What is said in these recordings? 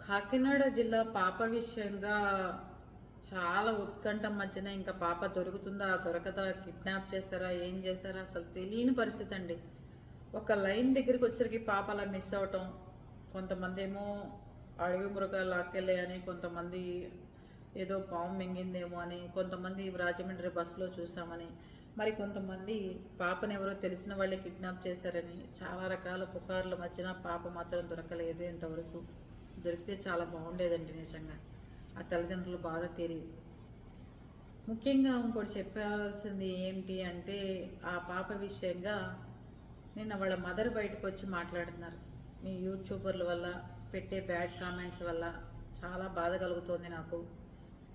కాకినాడ జిల్లా పాప విషయంగా చాలా ఉత్కంఠ మధ్యన ఇంకా పాప దొరుకుతుందా దొరకదా, కిడ్నాప్ చేస్తారా, ఏం చేస్తారా అసలు తెలియని పరిస్థితి అండి. ఒక లైన్ దగ్గరికి వచ్చేసరికి పాప అలా మిస్ అవటం, కొంతమంది ఏమో అడవి మృగాలు లాక్కెళ్ళాయని, కొంతమంది ఏదో పాము మింగిందేమో అని, కొంతమంది రాజమండ్రి బస్సులో చూసామని, మరి కొంతమంది పాపను ఎవరో తెలిసిన వాళ్ళే కిడ్నాప్ చేశారని చాలా రకాల పుకార్ల మధ్యన పాప మాత్రం దొరకలేదు ఇంతవరకు. దొరికితే చాలా బాగుండేదండి నిజంగా. ఆ తల్లిదండ్రుల బాధ తెలియదు. ముఖ్యంగా ఇంకోటి చెప్పాల్సింది ఏంటి అంటే, ఆ పాప విషయంగా నిన్న వాళ్ళ మదర్ బయటకు వచ్చి మాట్లాడుతున్నారు. మీ యూట్యూబర్ల వల్ల పెట్టే బ్యాడ్ కామెంట్స్ వల్ల చాలా బాధ కలుగుతోంది, నాకు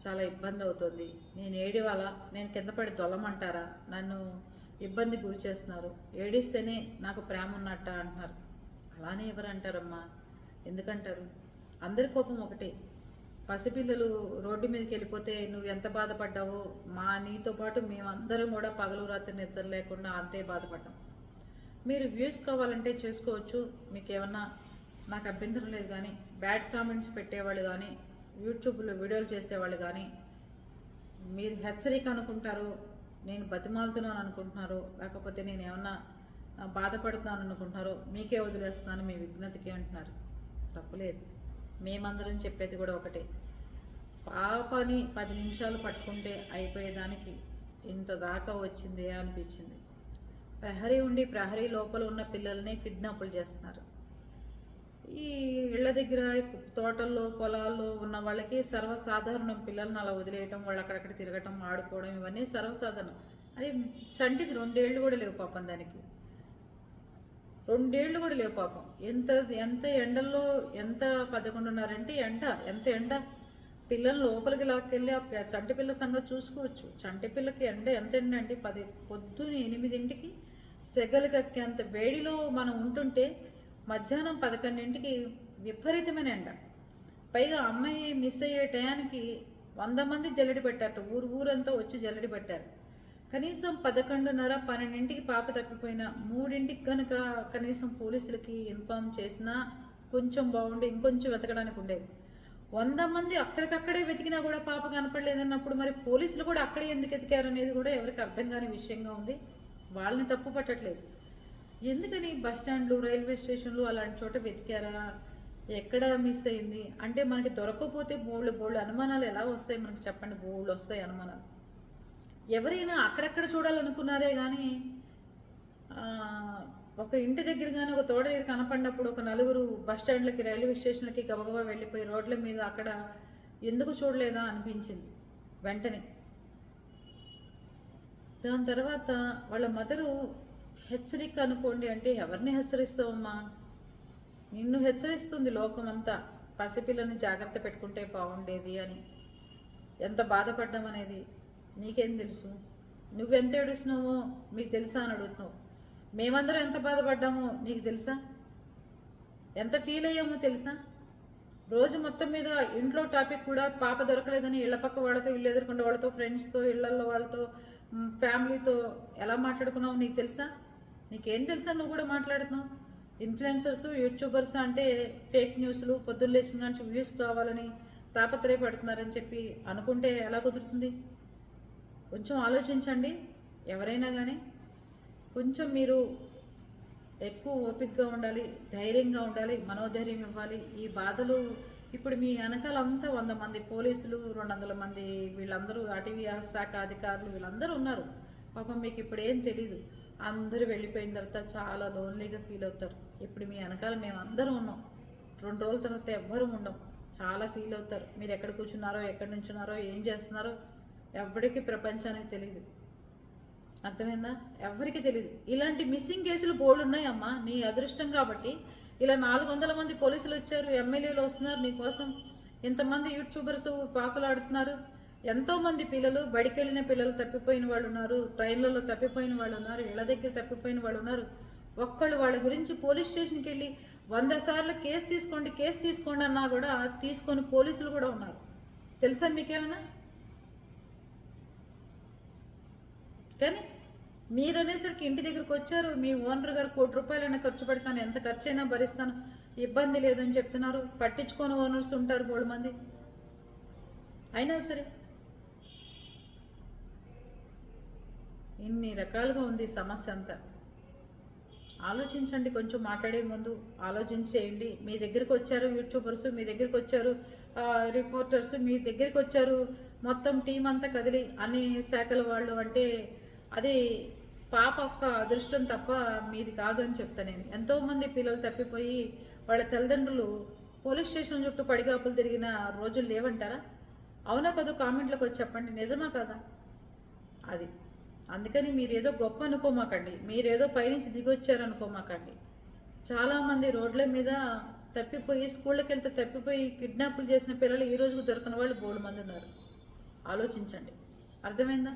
చాలా ఇబ్బంది అవుతుంది, నేను ఏడివాల, నేను కింద పడి దొలమంటారా, నన్ను ఇబ్బంది గురి చేస్తున్నారు, ఏడిస్తేనే నాకు ప్రేమ ఉన్నట్ట అంటున్నారు. అలానే ఎవరు అంటారమ్మా, ఎందుకంటారు? అందరి కోపం ఒకటే. పసిపిల్లలు రోడ్డు మీదకి వెళ్ళిపోతే నువ్వు ఎంత బాధపడ్డావో, నీతో పాటు మేమందరం కూడా పగలు రాత్రి నిద్ర లేకుండా అంతే బాధపడ్డాం. మీరు వ్యూస్ కావాలంటే చేసుకోవచ్చు, మీకు ఏమన్నా నాకు అభ్యంతరం లేదు. కానీ బ్యాడ్ కామెంట్స్ పెట్టేవాళ్ళు కానీ, యూట్యూబ్లో వీడియోలు చేసేవాళ్ళు కానీ, మీరు హెచ్చరిక అనుకుంటారు, నేను బతిమాలుతున్నాను అనుకుంటున్నారు, లేకపోతే నేను ఏమన్నా బాధపడుతున్నాను అనుకుంటున్నారో మీకే వదిలేస్తున్నాను మీ విజ్ఞతకి అంటున్నారు. తప్పులేదు. మేమందరం చెప్పేది కూడా ఒకటే. పాపని 10 నిమిషాలు పట్టుకుంటే అయిపోయేదానికి ఇంత దాకా వచ్చిందే అనిపించింది. ప్రహరీ ఉండి ప్రహరీ లోపల ఉన్న పిల్లల్ని కిడ్నాపులు చేస్తున్నారు. ఈ ఇళ్ల దగ్గర తోటల్లో పొలాల్లో ఉన్న వాళ్ళకి సర్వసాధారణం పిల్లల్ని అలా వదిలేయటం, వాళ్ళు అక్కడక్కడ తిరగటం, ఆడుకోవడం, ఇవన్నీ సర్వసాధారణం. అది చంటిది 2 ఏళ్ళు కూడా లేవు పాపం దానికి. 2 ఏళ్ళు కూడా లేవు పాపం. ఎంత ఎంత ఎండల్లో, ఎంత 11:30 అంటే ఎంత ఎండ. పిల్లలు లోపలికి లాక్కెళ్ళి ఆ చంటి పిల్ల సంగతి చూసుకోవచ్చు. చంటి పిల్లకి ఎండ ఎంత ఎండ అండి. పొద్దున్న 8ంటికి సెగలు కక్కేంత వేడిలో మనం ఉంటుంటే మధ్యాహ్నం 11ంటికి విపరీతమైన ఎండ. పైగా అమ్మాయి మిస్ అయ్యే టయానికి 100 మంది జల్లెడి పెట్టారట, ఊరంతా వచ్చి జల్లెడి పెట్టారు. కనీసం 11:30, 12ంటికి పాప తప్పిపోయినా 3ంటికి కనుక కనీసం పోలీసులకి ఇన్ఫామ్ చేసినా కొంచెం బాగుండి ఇంకొంచెం వెతకడానికి ఉండేది. 100 మంది అక్కడికక్కడే వెతికినా కూడా పాప కనపడలేదన్నప్పుడు మరి పోలీసులు కూడా అక్కడే ఎందుకు వెతికారు అనేది కూడా ఎవరికి అర్థం కాని విషయంగా ఉంది. వాళ్ళని తప్పు పట్టట్లేదు. ఎందుకని బస్టాండ్లు, రైల్వే స్టేషన్లు అలాంటి చోట వెతికారా, ఎక్కడ మిస్ అయింది అంటే మనకి దొరకకపోతే బోళ్ళు అనుమానాలు ఎలా వస్తాయి మనకి చెప్పండి. బోళ్ళు వస్తాయి అనుమానాలు. ఎవరైనా అక్కడెక్కడ చూడాలనుకున్నారే కానీ ఒక ఇంటి దగ్గర కానీ ఒక తోట దగ్గర కనపడినప్పుడు ఒక నలుగురు బస్టాండ్లకి, రైల్వే స్టేషన్లకి గబగబా వెళ్ళిపోయి రోడ్ల మీద అక్కడ ఎందుకు చూడలేదా అనిపించింది వెంటనే. దాని తర్వాత వాళ్ళ మదరు హెచ్చరిక అనుకోండి అంటే ఎవరిని హెచ్చరిస్తావమ్మా? నిన్ను హెచ్చరిస్తుంది లోకమంతా, పసిపిల్లని జాగ్రత్త పెట్టుకుంటే బాగుండేది అని. ఎంత బాధపడ్డామనేది నీకేం తెలుసు? నువ్వెంత ఏడుస్తున్నావో మీకు తెలుసా అని అడుగుతున్నావు. మేమందరం ఎంత బాధపడ్డామో నీకు తెలుసా? ఎంత ఫీల్ అయ్యామో తెలుసా? రోజు మొత్తం మీద ఇంట్లో టాపిక్ కూడా పాప దొరకలేదని ఇళ్ల పక్క వాళ్ళతో, ఇల్లు ఎదుర్కొంటే వాళ్ళతో, ఫ్రెండ్స్తో, ఇళ్లలో వాళ్ళతో, ఫ్యామిలీతో ఎలా మాట్లాడుకున్నావు నీకు తెలుసా? నీకేం తెలుసా? నువ్వు కూడా మాట్లాడుతున్నావు. ఇన్ఫ్లుయెన్సర్స్, యూట్యూబర్స్ అంటే ఫేక్ న్యూస్లు, పొద్దున్న లేచిన కానీ వ్యూస్ కావాలని తాపత్రయపడుతున్నారని చెప్పి అనుకుంటే ఎలా కుదురుతుంది? కొంచెం ఆలోచించండి. ఎవరైనా కానీ కొంచెం మీరు ఎక్కువ ఓపికగా ఉండాలి, ధైర్యంగా ఉండాలి, మనోధైర్యం ఇవ్వాలి. ఈ బాధలు ఇప్పుడు మీ వెనకాలంతా 100 మంది పోలీసులు, 200 మంది వీళ్ళందరూ అటవీ శాఖ అధికారులు వీళ్ళందరూ ఉన్నారు. పాపం మీకు ఇప్పుడు ఏం తెలీదు. అందరూ వెళ్ళిపోయిన తర్వాత చాలా లోన్లీగా ఫీల్ అవుతారు. ఇప్పుడు మీ వెనకాల మేము అందరం ఉన్నాం. 2 రోజుల తర్వాత ఎవ్వరూ ఉండం. చాలా ఫీల్ అవుతారు. మీరు ఎక్కడ కూర్చున్నారో, ఎక్కడి నుంచున్నారో, ఏం చేస్తున్నారో ఎవరికి ప్రపంచానికి తెలియదు. అర్థమైందా? ఎవరికి తెలియదు. ఇలాంటి మిస్సింగ్ కేసులు బోల్డ్ ఉన్నాయమ్మా. నీ అదృష్టం కాబట్టి ఇలా 400 మంది పోలీసులు వచ్చారు, ఎమ్మెల్యేలు వస్తున్నారు నీకోసం, ఇంతమంది యూట్యూబర్స్ పాకులాడుతున్నారు. ఎంతోమంది పిల్లలు, బడికెళ్ళిన పిల్లలు తప్పిపోయిన వాళ్ళు ఉన్నారు, ట్రైన్లలో తప్పిపోయిన వాళ్ళు ఉన్నారు, ఇళ్ళ దగ్గర తప్పిపోయిన వాళ్ళు ఉన్నారు. ఒక్కళ్ళు వాళ్ళ గురించి పోలీస్ స్టేషన్కి వెళ్ళి 100 సార్లు కేసు తీసుకోండి అన్నా కూడా తీసుకొని పోలీసులు కూడా ఉన్నారు. తెలుసా మీకేమన్నా? కానీ మీరు అనేసరికి ఇంటి దగ్గరికి వచ్చారు, మీ ఓనర్ గారు ₹1,00,00,000 ఖర్చు పెడతాను, ఎంత ఖర్చు అయినా భరిస్తాను, ఇబ్బంది లేదని చెప్తున్నారు. పట్టించుకొని ఓనర్స్ ఉంటారు బోడు మంది. అయినా సరే ఇన్ని రకాలుగా ఉంది సమస్య అంతా. ఆలోచించండి, కొంచెం మాట్లాడే ముందు ఆలోచించేయండి. మీ దగ్గరికి వచ్చారు యూట్యూబర్స్, మీ దగ్గరికి వచ్చారు రిపోర్టర్స్, మీ దగ్గరికి వచ్చారు మొత్తం టీం అంతా కదిలి అన్ని శాఖల వాళ్ళు అంటే అది పాప ఒక్క అదృష్టం తప్ప మీది కాదు అని చెప్తా నేను. ఎంతోమంది పిల్లలు తప్పిపోయి వాళ్ళ తల్లిదండ్రులు పోలీస్ స్టేషన్ చుట్టూ పడిగాపులు తిరిగిన రోజులు లేవంటారా? అవునా కదా? కామెంట్లోకి వచ్చి చెప్పండి, నిజమా కదా అది? అందుకని మీరేదో గొప్ప అనుకోమాకండి, మీరేదో పైనుంచి దిగొచ్చారు అనుకోమాకండి. చాలామంది రోడ్ల మీద తప్పిపోయి స్కూళ్ళకి వెళ్తే తప్పిపోయి కిడ్నాప్లు చేసిన పిల్లలు ఈ రోజుకు దొరకని వాళ్ళు బోడు మంది ఉన్నారు. ఆలోచించండి. అర్థమైందా?